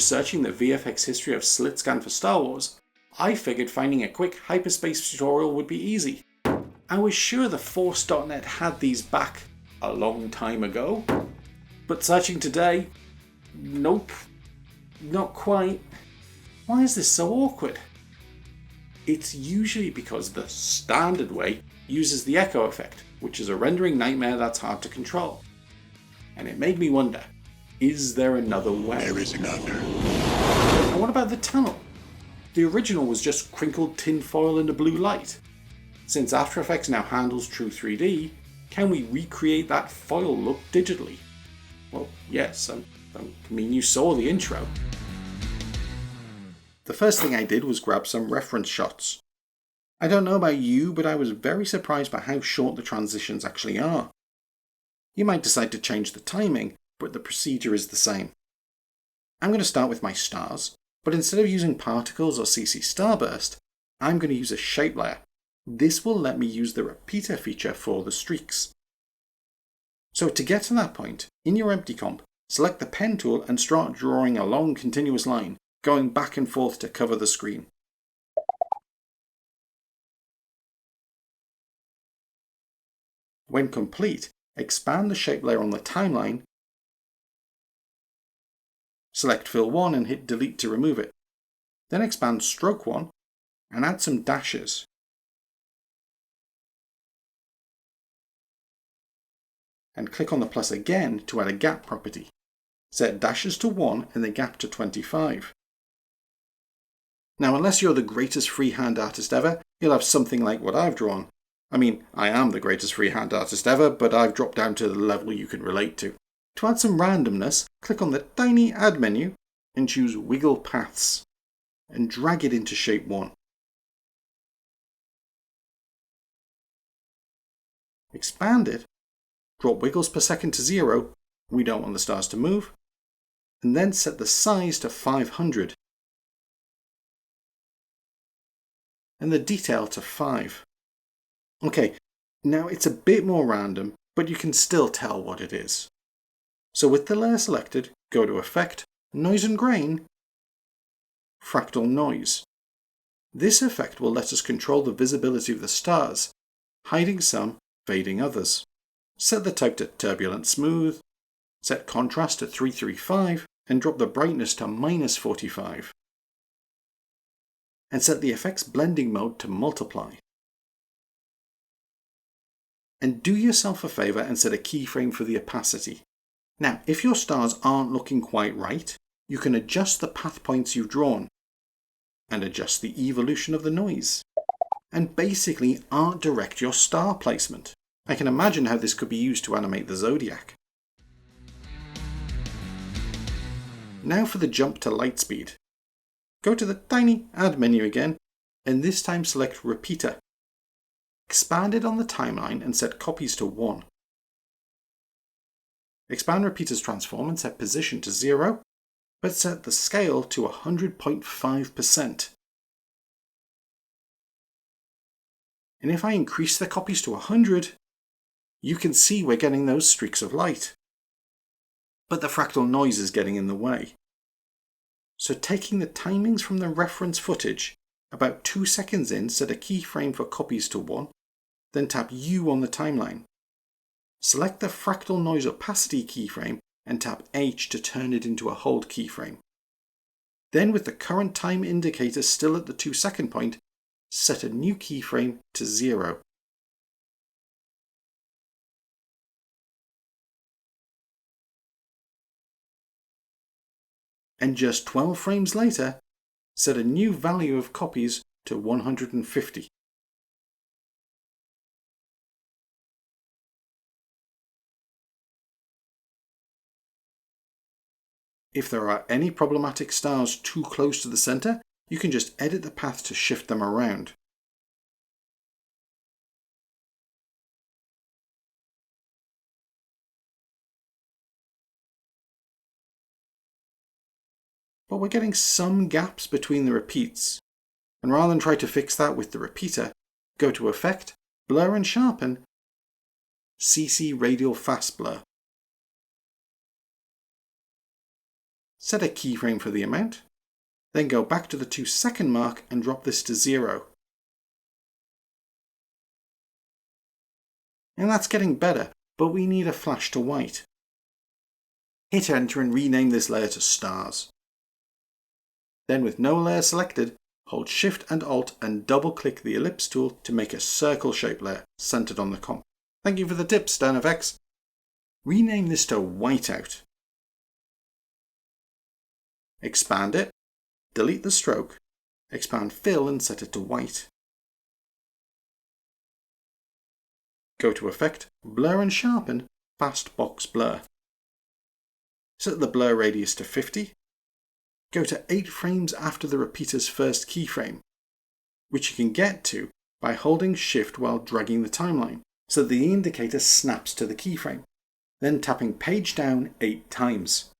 researching the VFX History of Slitscan for Star Wars, I figured finding a quick Hyperspace tutorial would be easy. I was sure the Force.net had these back a long time ago, but searching today, nope, not quite. Why is this so awkward? It's usually because the standard way uses the echo effect, which is a rendering nightmare that's hard to control. And it made me wonder, is there another way? There is another. And what about the tunnel? The original was just crinkled tin foil and a blue light. Since After Effects now handles true 3D, can we recreate that foil look digitally? Well, yes, I mean you saw the intro. The first thing I did was grab some reference shots. I don't know about you, but I was very surprised by how short the transitions actually are. You might decide to change the timing, but the procedure is the same. I'm going to start with my stars, but instead of using particles or CC Starburst, I'm going to use a shape layer. This will let me use the repeater feature for the streaks. So to get to that point, in your empty comp, select the pen tool and start drawing a long continuous line, going back and forth to cover the screen. When complete, expand the shape layer on the timeline, select Fill 1 and hit Delete to remove it. Then expand Stroke 1 and add some dashes. And click on the plus again to add a gap property. Set dashes to 1 and the gap to 25. Now, unless you're the greatest freehand artist ever, you'll have something like what I've drawn. I mean, I am the greatest freehand artist ever, but I've dropped down to the level you can relate to. To add some randomness, click on the tiny Add menu and choose Wiggle Paths, and drag it into Shape 1. Expand it, drop wiggles per second to 0, we don't want the stars to move, and then set the size to 500, and the detail to 5. Okay, now it's a bit more random, but you can still tell what it is. So with the layer selected, go to Effect, Noise and Grain, Fractal Noise. This effect will let us control the visibility of the stars, hiding some, fading others. Set the type to Turbulent Smooth, set contrast to 335, and drop the brightness to -45. And set the effects blending mode to Multiply. And do yourself a favour and set a keyframe for the opacity. Now, if your stars aren't looking quite right, you can adjust the path points you've drawn, and adjust the evolution of the noise, and basically art direct your star placement. I can imagine how this could be used to animate the zodiac. Now for the jump to Lightspeed. Go to the tiny Add menu again, and this time select Repeater. Expand it on the timeline and set copies to 1. Expand Repeater's transform and set position to 0, but set the scale to 100.5%. And if I increase the copies to 100, you can see we're getting those streaks of light. But the fractal noise is getting in the way. So taking the timings from the reference footage, about 2 seconds in, set a keyframe for copies to 1, then tap U on the timeline. Select the fractal noise opacity keyframe and tap H to turn it into a hold keyframe. Then with the current time indicator still at the 2 second point, set a new keyframe to 0. And just 12 frames later, set a new value of copies to 150. If there are any problematic stars too close to the center, you can just edit the path to shift them around. But we're getting some gaps between the repeats, and rather than try to fix that with the repeater, go to Effect, Blur and Sharpen, CC Radial Fast Blur. set a keyframe for the amount, then go back to the 2-second mark and drop this to 0. And that's getting better, but we need a flash to white. Hit enter and rename this layer to stars. Then with no layer selected, hold Shift and Alt and double click the ellipse tool to make a circle shape layer centered on the comp. Thank you for the tips, StanFX. Rename this to whiteout. Expand it, delete the stroke, expand fill and set it to white. Go to Effect, Blur and Sharpen, Fast Box Blur. Set the blur radius to 50. Go to 8 frames after the repeater's first keyframe, which you can get to by holding Shift while dragging the timeline, so the indicator snaps to the keyframe, then tapping page down 8 times.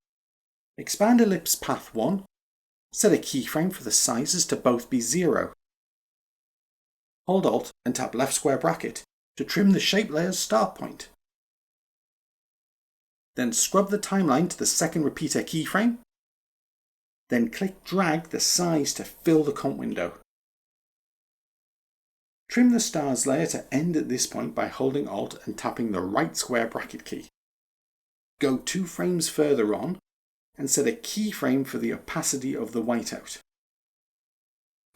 Expand ellipse path 1, set a keyframe for the sizes to both be 0. Hold Alt and tap left square bracket to trim the shape layer's start point. Then scrub the timeline to the second repeater keyframe. Then click drag the size to fill the comp window. Trim the stars layer to end at this point by holding Alt and tapping the right square bracket key. Go 2 frames further on and set a keyframe for the opacity of the whiteout.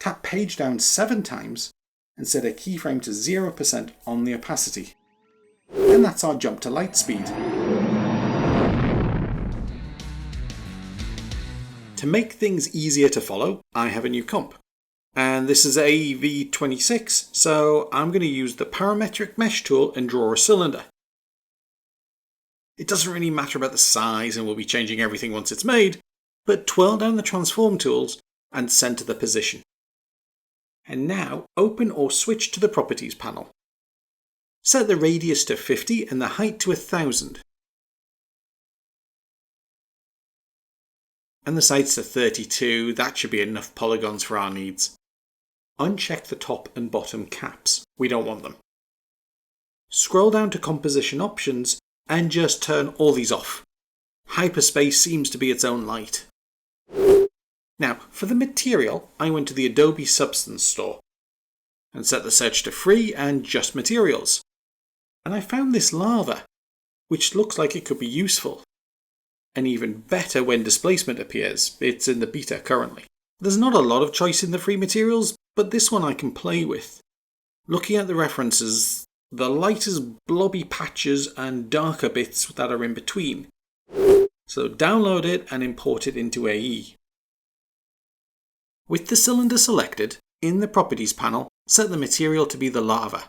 Tap page down 7 times and set a keyframe to 0% on the opacity. And that's our jump to Lightspeed. To make things easier to follow, I have a new comp. And this is AV26, so I'm going to use the Parametric Mesh tool and draw a cylinder. It doesn't really matter about the size and we'll be changing everything once it's made, but twirl down the transform tools and center the position. And now open or switch to the Properties panel. Set the radius to 50 and the height to 1000. And the sides to 32, that should be enough polygons for our needs. Uncheck the top and bottom caps, we don't want them. Scroll down to Composition Options and just turn all these off. Hyperspace seems to be its own light. Now, for the material, I went to the Adobe Substance store and set the search to free and just materials. And I found this lava, which looks like it could be useful. And even better when displacement appears. It's in the beta currently. There's not a lot of choice in the free materials, but this one I can play with. Looking at the references, the lightest blobby patches and darker bits that are in between. So download it and import it into AE. With the cylinder selected, in the Properties panel, set the material to be the lava.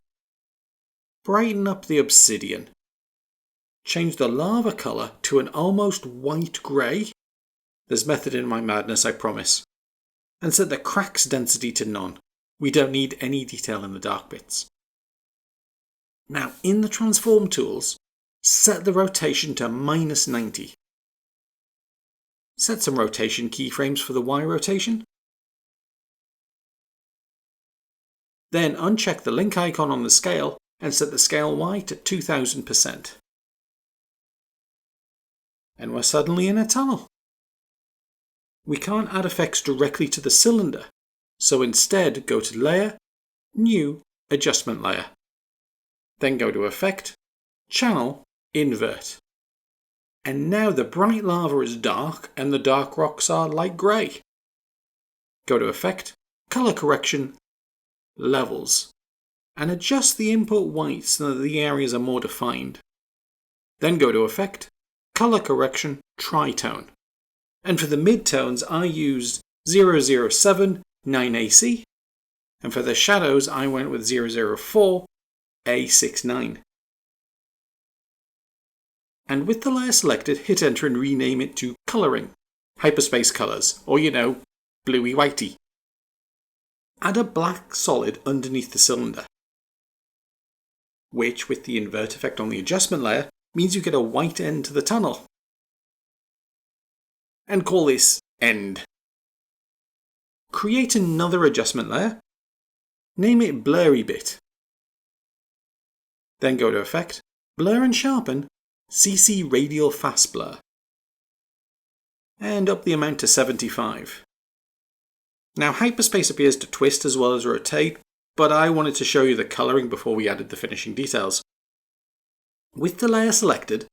Brighten up the obsidian. Change the lava colour to an almost white grey. There's method in my madness, I promise. And set the cracks density to none. We don't need any detail in the dark bits. Now in the transform tools, set the rotation to -90. Set some rotation keyframes for the Y rotation. Then uncheck the link icon on the scale and set the scale Y to 2000%. And we're suddenly in a tunnel. We can't add effects directly to the cylinder, so instead go to Layer, New, Adjustment Layer. Then go to Effect, Channel, Invert. And now the bright lava is dark and the dark rocks are light grey. Go to Effect, Color Correction, Levels, and adjust the input white so that the areas are more defined. Then go to Effect, Color Correction, Tritone. And for the midtones I used 007 9AC, and for the shadows I went with 004 A69. And with the layer selected, hit enter and rename it to Colouring, Hyperspace Colours, or bluey whitey. Add a black solid underneath the cylinder, which with the invert effect on the adjustment layer means you get a white end to the tunnel. And call this End. Create another adjustment layer, name it Blurry Bit. Then go to Effect, Blur and Sharpen, CC Radial Fast Blur. and up the amount to 75. Now Hyperspace appears to twist as well as rotate, but I wanted to show you the colouring before we added the finishing details. With the layer selected,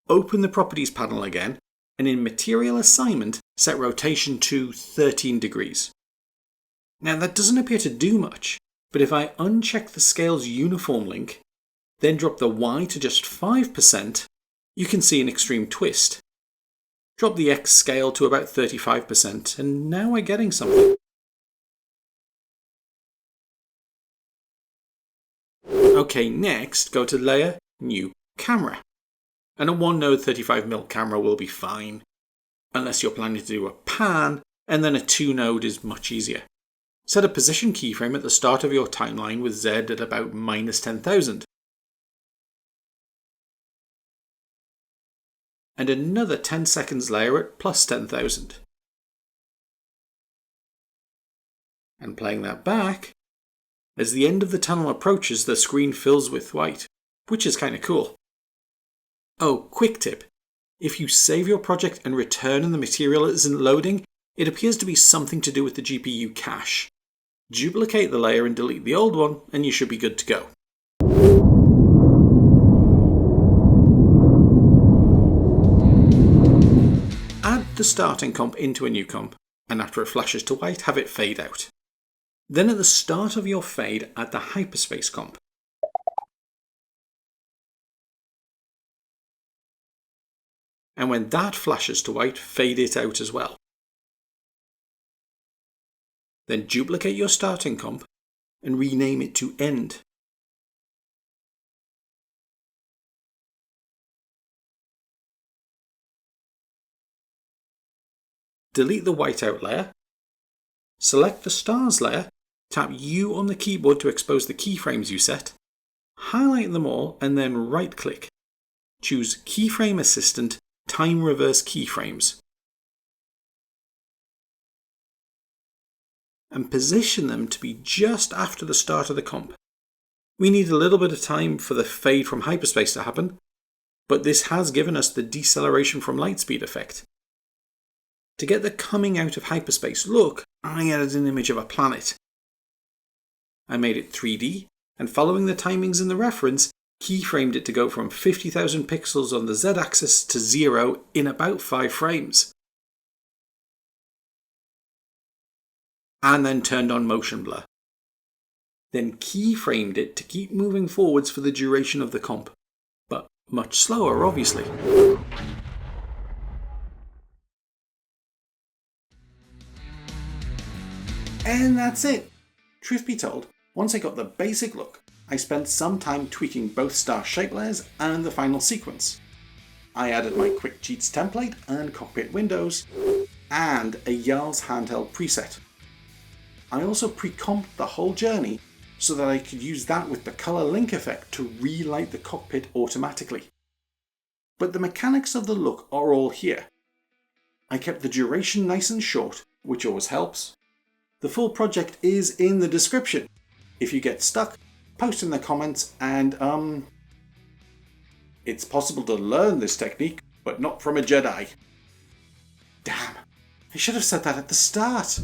open the Properties panel again, and in Material Assignment, set rotation to 13 degrees. Now that doesn't appear to do much, but if I uncheck the Scales Uniform link, then drop the Y to just 5%, you can see an extreme twist. Drop the X scale to about 35%, and now we're getting something. Okay, next go to Layer, New, Camera. And a 1-node 35mm camera will be fine, unless you're planning to do a pan, and then a 2-node is much easier. Set a position keyframe at the start of your timeline with Z at about -10,000. And another 10 seconds layer at +10,000. And playing that back, as the end of the tunnel approaches, the screen fills with white, which is kinda cool. Oh, quick tip. If you save your project and return and the material isn't loading, it appears to be something to do with the GPU cache. Duplicate the layer and delete the old one, and you should be good to go. Add the starting comp into a new comp, and after it flashes to white, have it fade out. Then at the start of your fade, add the Hyperspace comp. And when that flashes to white, fade it out as well. Then duplicate your starting comp and rename it to End. Delete the whiteout layer. Select the stars layer. Tap U on the keyboard to expose the keyframes you set. Highlight them all and then right-click. Choose Keyframe Assistant, Time Reverse Keyframes. And position them to be just after the start of the comp. We need a little bit of time for the fade from Hyperspace to happen, but this has given us the deceleration from Lightspeed effect. To get the coming out of Hyperspace look, I added an image of a planet. I made it 3D, and following the timings in the reference, keyframed it to go from 50,000 pixels on the Z-axis to 0 in about 5 frames. And then turned on motion blur. Then keyframed it to keep moving forwards for the duration of the comp, but much slower obviously. And that's it! Truth be told, once I got the basic look, I spent some time tweaking both star shape layers and the final sequence. I added my Quick Cheats template and cockpit windows, and a Jarl's handheld preset. I also pre-comped the whole journey so that I could use that with the color link effect to relight the cockpit automatically. But the mechanics of the look are all here. I kept the duration nice and short, which always helps. The full project is in the description. If you get stuck, post in the comments and it's possible to learn this technique, but not from a Jedi. Damn, I should have said that at the start.